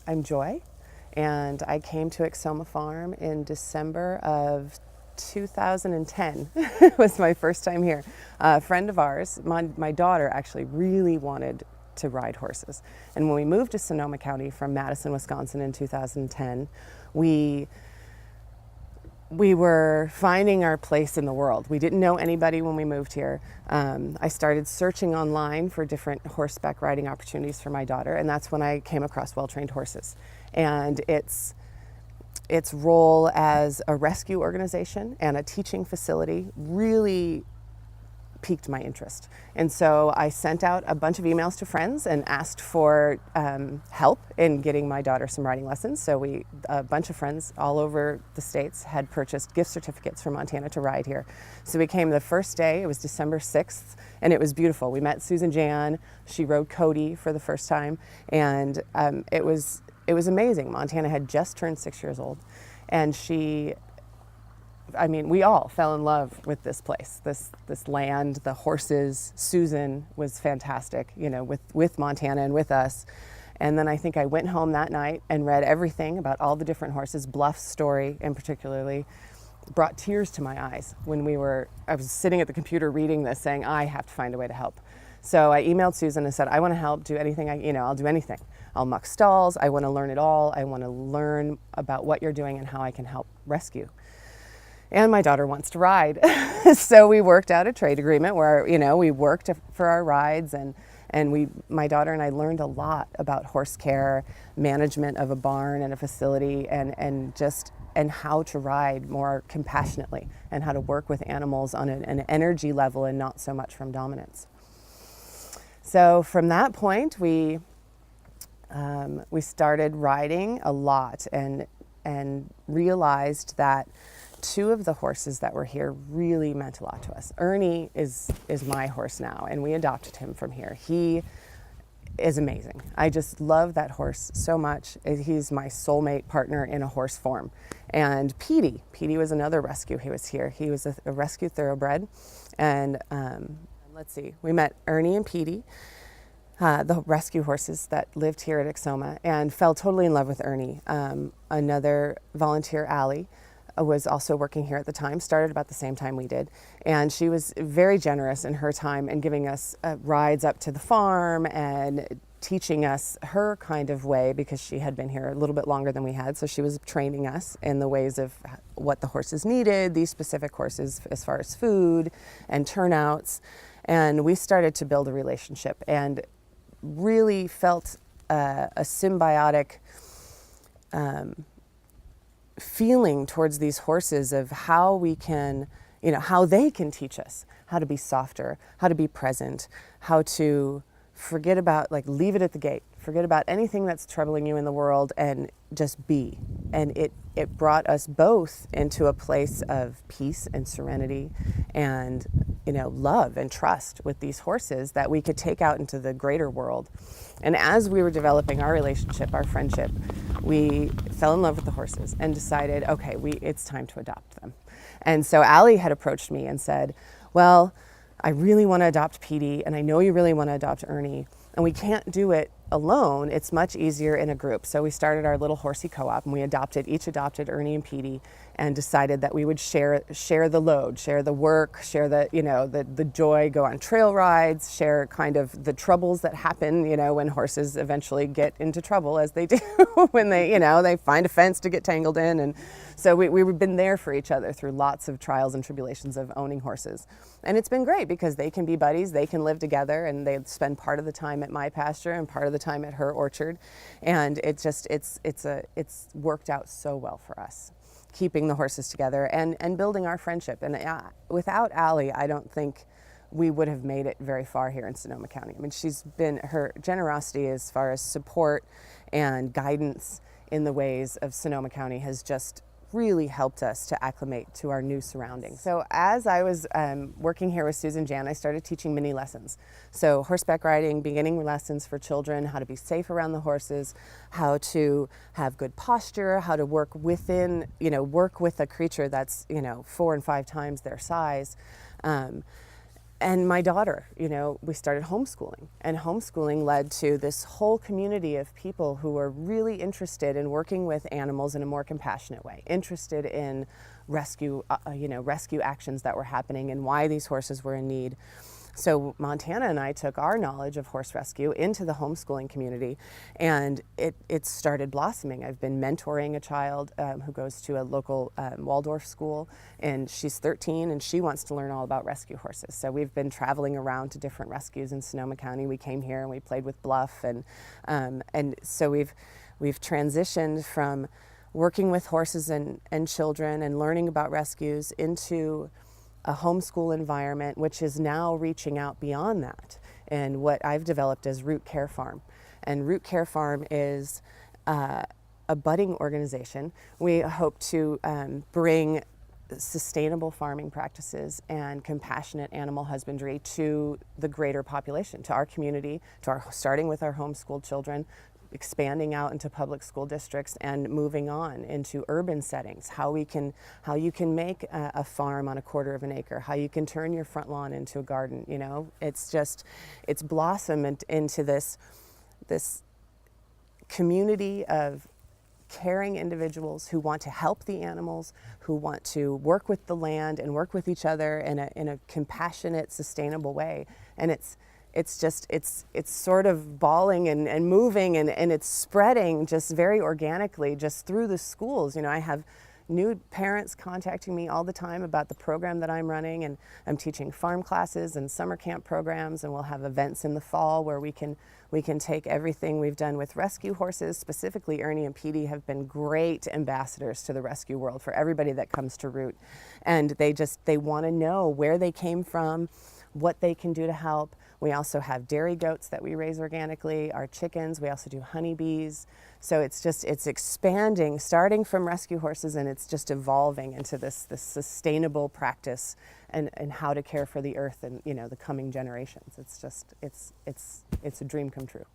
I'm Joy, and I came to Icssoma Farm in December of 2010. It was my first time here. A friend of ours, my daughter actually really wanted to ride horses. And when we moved to Sonoma County from Madison, Wisconsin in 2010, we were finding our place in the world. We didn't know anybody when we moved here. I started searching online for different horseback riding opportunities for my daughter, and that's when I came across Well-Trained Horses. And its role as a rescue organization and a teaching facility really piqued my interest. And so I sent out a bunch of emails to friends and asked for help in getting my daughter some riding lessons. So a bunch of friends all over the states had purchased gift certificates for Montana to ride here. So we came the first day, it was December 6th, and it was beautiful. We met Susan Jan, she rode Cody for the first time, and it was amazing. Montana had just turned 6 years old, and we all fell in love with this place, this land, the horses. Susan was fantastic, with Montana and with us. And then I think I went home that night and read everything about all the different horses. Bluff's story in particularly brought tears to my eyes when I was sitting at the computer reading this saying, I have to find a way to help. So I emailed Susan and said, I want to help, do anything, I'll do anything. I'll muck stalls, I want to learn it all. I want to learn about what you're doing and how I can help rescue. And my daughter wants to ride. So we worked out a trade agreement where, we worked for our rides, and my daughter and I learned a lot about horse care, management of a barn and a facility, and how to ride more compassionately and how to work with animals on an energy level and not so much from dominance. So from that point, we started riding a lot and realized that two of the horses that were here really meant a lot to us. Ernie is my horse now, and we adopted him from here. He is amazing. I just love that horse so much. He's my soulmate partner in a horse form. And Petey was another rescue. He was here. He was a rescue thoroughbred. And we met Ernie and Petey, the rescue horses that lived here at Icssoma, and fell totally in love with Ernie. Another volunteer, Allie, was also working here at the time, started about the same time we did. And she was very generous in her time and giving us rides up to the farm and teaching us her kind of way, because she had been here a little bit longer than we had. So she was training us in the ways of what the horses needed, these specific horses as far as food and turnouts. And we started to build a relationship and really felt a symbiotic feeling towards these horses of how we can, how they can teach us how to be softer, how to be present, how to forget about, leave it at the gate, forget about anything that's troubling you in the world and just be. And it brought us both into a place of peace and serenity and, love and trust with these horses that we could take out into the greater world. And as we were developing our relationship, our friendship, we fell in love with the horses and decided, okay, it's time to adopt them. And so Allie had approached me and said, well, I really want to adopt Petey, and I know you really want to adopt Ernie, and we can't do it alone. It's much easier in a group. So we started our little horsey co-op, and we each adopted Ernie and Petey, and decided that we would share the load, share the work, share the joy, go on trail rides, share kind of the troubles that happen, when horses eventually get into trouble, as they do when they find a fence to get tangled in. And so we've been there for each other through lots of trials and tribulations of owning horses. And it's been great because they can be buddies, they can live together, and they spend part of the time at my pasture and part of the time at her orchard. And it's worked out so well for us, keeping the horses together and building our friendship. And without Allie, I don't think we would have made it very far here in Sonoma County. Her generosity as far as support and guidance in the ways of Sonoma County has just really helped us to acclimate to our new surroundings. So as I was working here with Susan Jan, I started teaching mini lessons. So horseback riding, beginning lessons for children, how to be safe around the horses, how to have good posture, how to work with a creature that's, 4 and 5 times their size. And my daughter, we started homeschooling, and homeschooling led to this whole community of people who were really interested in working with animals in a more compassionate way, interested in rescue actions that were happening and why these horses were in need. So Montana and I took our knowledge of horse rescue into the homeschooling community, and it started blossoming. I've been mentoring a child who goes to a local Waldorf school, and she's 13, and she wants to learn all about rescue horses. So we've been traveling around to different rescues in Sonoma County. We came here and we played with Bluff, and so we've transitioned from working with horses and children and learning about rescues into a homeschool environment, which is now reaching out beyond that, and what I've developed as Root Care Farm. And Root Care Farm is a budding organization. We hope to bring sustainable farming practices and compassionate animal husbandry to the greater population, to our community, starting with our homeschooled children, expanding out into public school districts and moving on into urban settings, how you can make a farm on a quarter of an acre, how you can turn your front lawn into a garden. It's blossomed into this community of caring individuals who want to help the animals, who want to work with the land and work with each other in a compassionate, sustainable way. And it's sort of balling and moving, and it's spreading just very organically just through the schools. I have new parents contacting me all the time about the program that I'm running, and I'm teaching farm classes and summer camp programs, and we'll have events in the fall where we can take everything we've done with rescue horses. Specifically, Ernie and Petey have been great ambassadors to the rescue world for everybody that comes to Root, and they want to know where they came from, what they can do to help. We also have dairy goats that we raise organically, our chickens, we also do honeybees. So it's expanding, starting from rescue horses, and it's just evolving into this sustainable practice and how to care for the earth and the coming generations. It's a dream come true.